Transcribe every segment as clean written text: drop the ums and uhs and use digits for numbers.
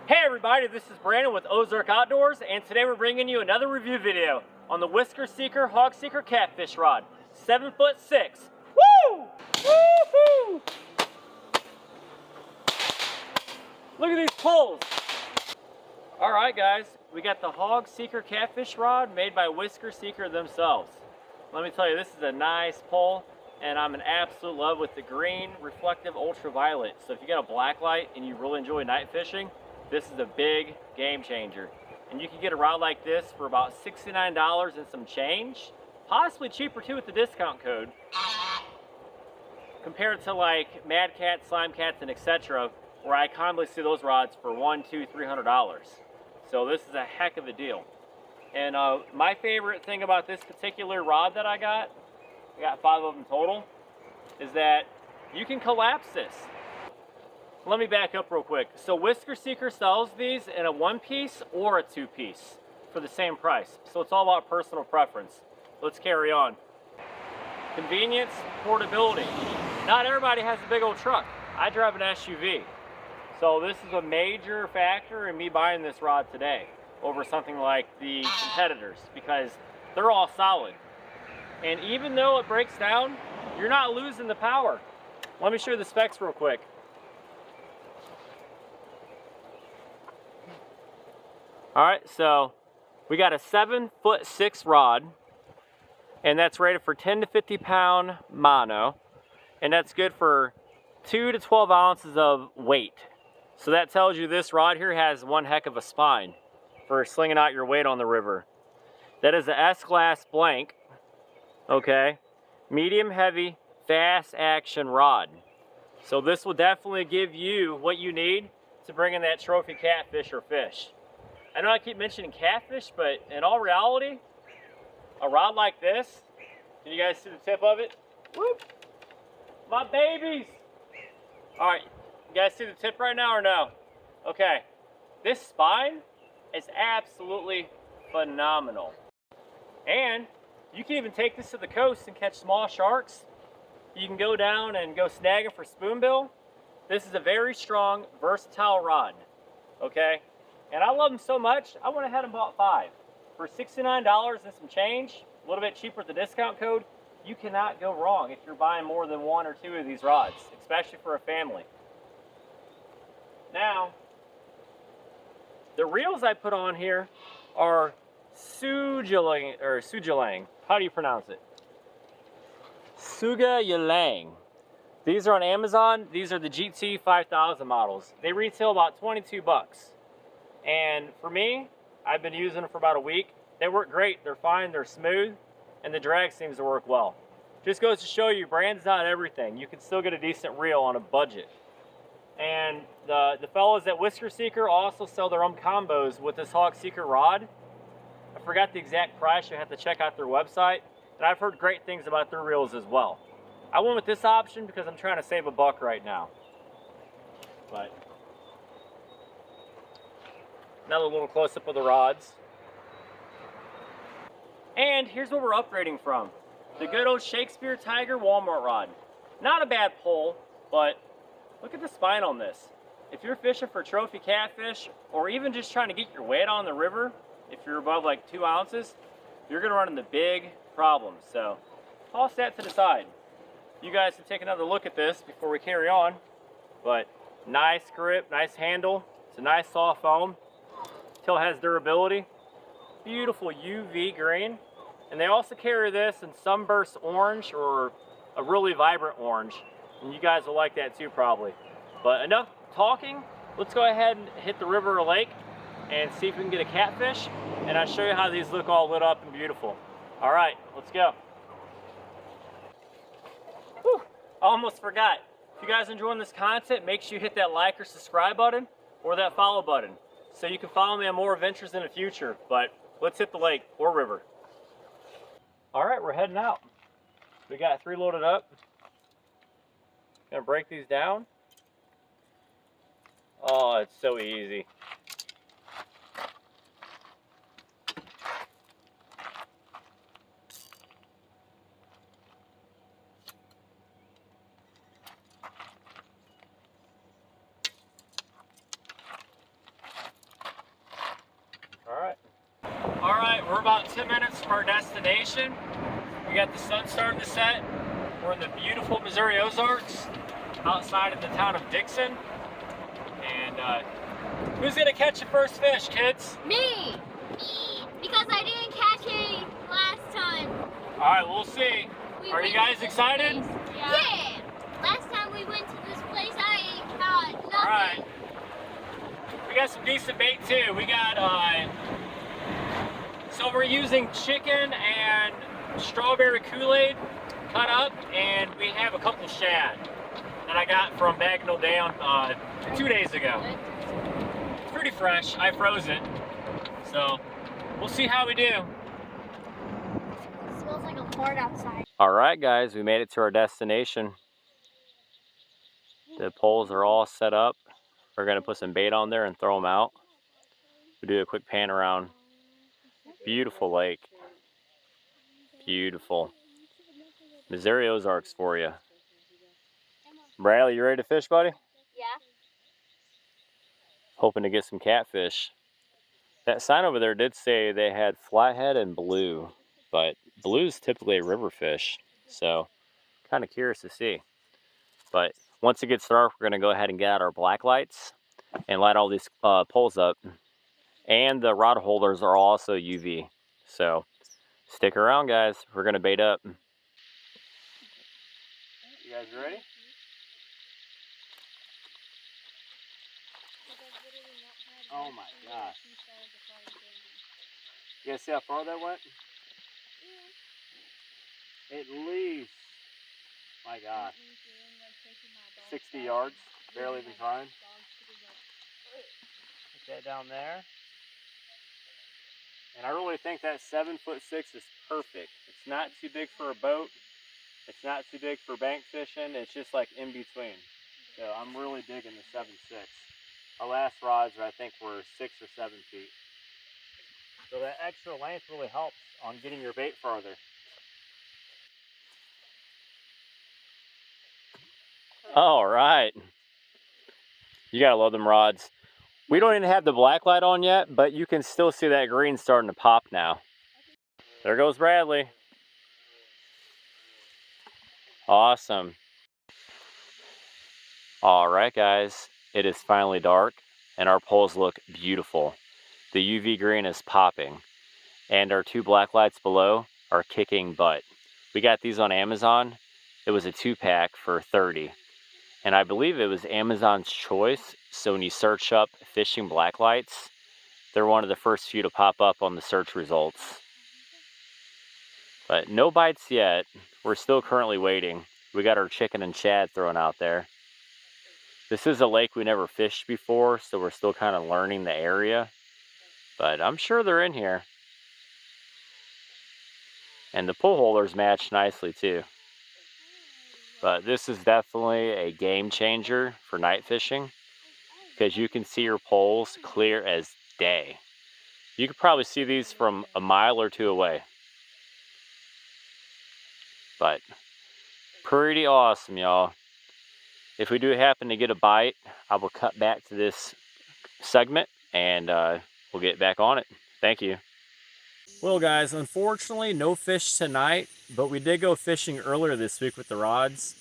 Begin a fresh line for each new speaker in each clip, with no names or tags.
Hey everybody, this is Brandon with Ozark Outdoors, and today we're bringing you another review video on the Whisker Seeker Hog Seeker Catfish Rod. 7'6". Woo! Woo-hoo! Look at these poles. Alright guys, we got the Hog Seeker Catfish Rod made by Whisker Seeker themselves. Let me tell you, this is a nice pole, and I'm in absolute love with the green reflective ultraviolet. So if you got a black light and you really enjoy night fishing, this is a big game changer. And you can get a rod like this for about $69 and some change, possibly cheaper too with the discount code, compared to like madkatz, slimecats, and etc., where I commonly see those rods for $100, $200, $300. So this is a heck of a deal. And my favorite thing about this particular rod that I got 5 of them total, is that you can collapse this. Let me back up real quick. So Whisker Seeker sells these in a 1-piece or a 2-piece for the same price. So it's all about personal preference. Let's carry on. Convenience, portability. Not everybody has a big old truck. I drive an SUV. So this is a major factor in me buying this rod today over something like the competitors, because they're all solid. And even though it breaks down, you're not losing the power. Let me show you the specs real quick. All right, so we got a 7'6" rod, and that's rated for 10 to 50 pound mono, and that's good for 2 to 12 ounces of weight. So that tells you this rod here has one heck of a spine for slinging out your weight on the river. That is a S-class blank, okay, medium heavy, fast action rod. So this will definitely give you what you need to bring in that trophy catfish or fish. I know I keep mentioning catfish, but in all reality, a rod like this, can you guys see the tip of it? Whoop! My babies! All right, you guys see the tip right now or no? Okay, this spine is absolutely phenomenal. And you can even take this to the coast and catch small sharks. You can go down and go snag them for spoonbill. This is a very strong, versatile rod, okay? And I love them so much, I went ahead and bought 5. For $69 and some change, a little bit cheaper with the discount code, you cannot go wrong if you're buying more than 1 or 2 of these rods, especially for a family. Now, the reels I put on here are Sugalang. How do you pronounce it? Sugalang. These are on Amazon. These are the GT 5000 models. They retail about 22 bucks. And for me, I've been using them for about a week. They work great. They're fine. They're smooth. And the drag seems to work well. Just goes to show you, brand's not everything. You can still get a decent reel on a budget. And the fellows at Whisker Seeker also sell their own combos with this Hog Seeker rod. I forgot the exact price. You have to check out their website. And I've heard great things about their reels as well. I went with this option because I'm trying to save $1 right now. But another little close-up of the rods. And here's what we're upgrading from. The good old Shakespeare Tiger Walmart rod. Not a bad pole, but look at the spine on this. If you're fishing for trophy catfish, or even just trying to get your weight on the river, if you're above like 2 ounces, you're gonna run into big problems. So toss that to the side. You guys can take another look at this before we carry on. But nice grip, nice handle. It's a nice soft foam. Still has durability. Beautiful UV green. And they also carry this in sunburst orange or a really vibrant orange. And you guys will like that too probably. But enough talking. Let's go ahead and hit the river or lake and see if we can get a catfish. And I'll show you how these look all lit up and beautiful. All right, let's go. Whew, I almost forgot. If you guys are enjoying this content, make sure you hit that like or subscribe button or that follow button, so you can follow me on more adventures in the future. But let's hit the lake or river. All right, we're heading out. We got 3 loaded up. Gonna break these down. Oh, it's so easy. we're about 10 minutes from our destination. We got the sun starting to set. We're in the beautiful Missouri Ozarks, outside of the town of Dixon. And who's gonna catch the first fish, kids?
Me! Because I didn't catch any last time.
All right, we'll see. Are you guys excited?
Yeah. Last time we went to this place, I caught nothing.
All right. We got some decent bait too. We got, so we're using chicken and strawberry Kool-Aid cut up, and we have a couple shad that I got from Bagnell Dam 2 days ago. Pretty fresh. I froze it, so we'll see how we do.
It smells like a fart outside.
All right, guys, we made it to our destination. The poles are all set up. We're gonna put some bait on there and throw them out. We'll do a quick pan around. Beautiful lake. Beautiful. Missouri Ozarks for you. Bradley, you ready to fish, buddy?
Yeah.
Hoping to get some catfish. That sign over there did say they had flathead and blue, but blue's typically a river fish, so kind of curious to see. But once it gets dark, we're gonna go ahead and get out our black lights and light all these poles up. And the rod holders are also UV, so stick around, guys. We're gonna bait up. You guys ready? Oh my gosh. You guys see how far that went? Yeah. At least, my gosh, 60 yards, barely even trying. Put that down there. And I really think that 7'6" is perfect. It's not too big for a boat. It's not too big for bank fishing. It's just like in between. So I'm really digging the 7'6". Our last rods, I think, were 6 or 7 feet. So that extra length really helps on getting your bait farther. All right. You gotta love them rods. We don't even have the black light on yet, but you can still see that green starting to pop now. There goes Bradley. Awesome. All right, guys. It is finally dark, and our poles look beautiful. The UV green is popping, and our 2 black lights below are kicking butt. We got these on Amazon. It was a 2-pack for $30, and I believe it was Amazon's choice. So when you search up fishing black lights, they're one of the first few to pop up on the search results. But no bites yet. We're still currently waiting. We got our chicken and shad thrown out there. This is a lake we never fished before, so we're still kind of learning the area. But I'm sure they're in here. And the pole holders match nicely too. But this is definitely a game changer for night fishing, because you can see your poles clear as day. You could probably see these from a mile or 2 away. But pretty awesome, y'all. If we do happen to get a bite, I will cut back to this segment and we'll get back on it. Thank you. Well, guys, unfortunately, no fish tonight, but we did go fishing earlier this week with the rods,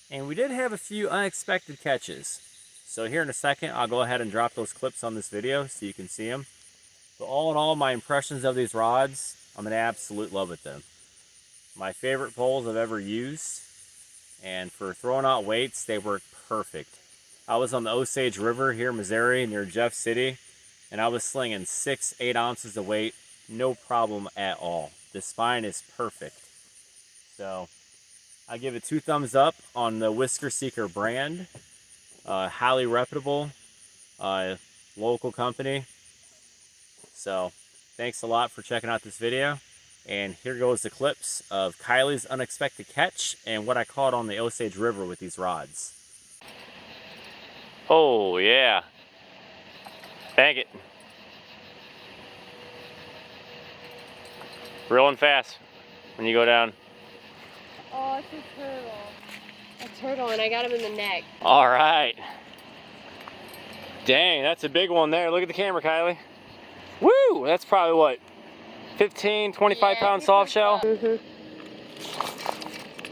and we did have a few unexpected catches. So here in a second, I'll go ahead and drop those clips on this video so you can see them. But all in all, my impressions of these rods, I'm in absolute love with them. My favorite poles I've ever used, and for throwing out weights, they work perfect. I was on the Osage River here in Missouri near Jeff City, and I was slinging 6-8 ounces of weight, no problem at all. The spine is perfect. So I give it 2 thumbs up on the Whisker Seeker brand. Highly reputable, local company. So thanks a lot for checking out this video. And here goes the clips of Kylie's unexpected catch and what I caught on the Osage River with these rods. Oh yeah. Bang it. Reeling fast when you go down.
Oh, it's a turtle. A turtle, and I got him in the neck.
All right. Dang, that's a big one there. Look at the camera, Kylie. Woo! That's probably what, 15, 25 pound soft shell.
Mm-hmm.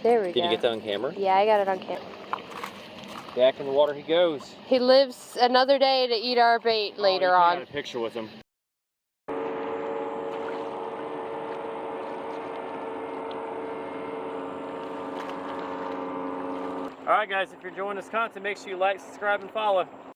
There we go.
Did you get that on camera?
Yeah, I got it on camera.
Back in the water he goes.
He lives another day to eat our bait later on.
I got a picture with him. Alright guys, if you're enjoying this content, make sure you like, subscribe, and follow.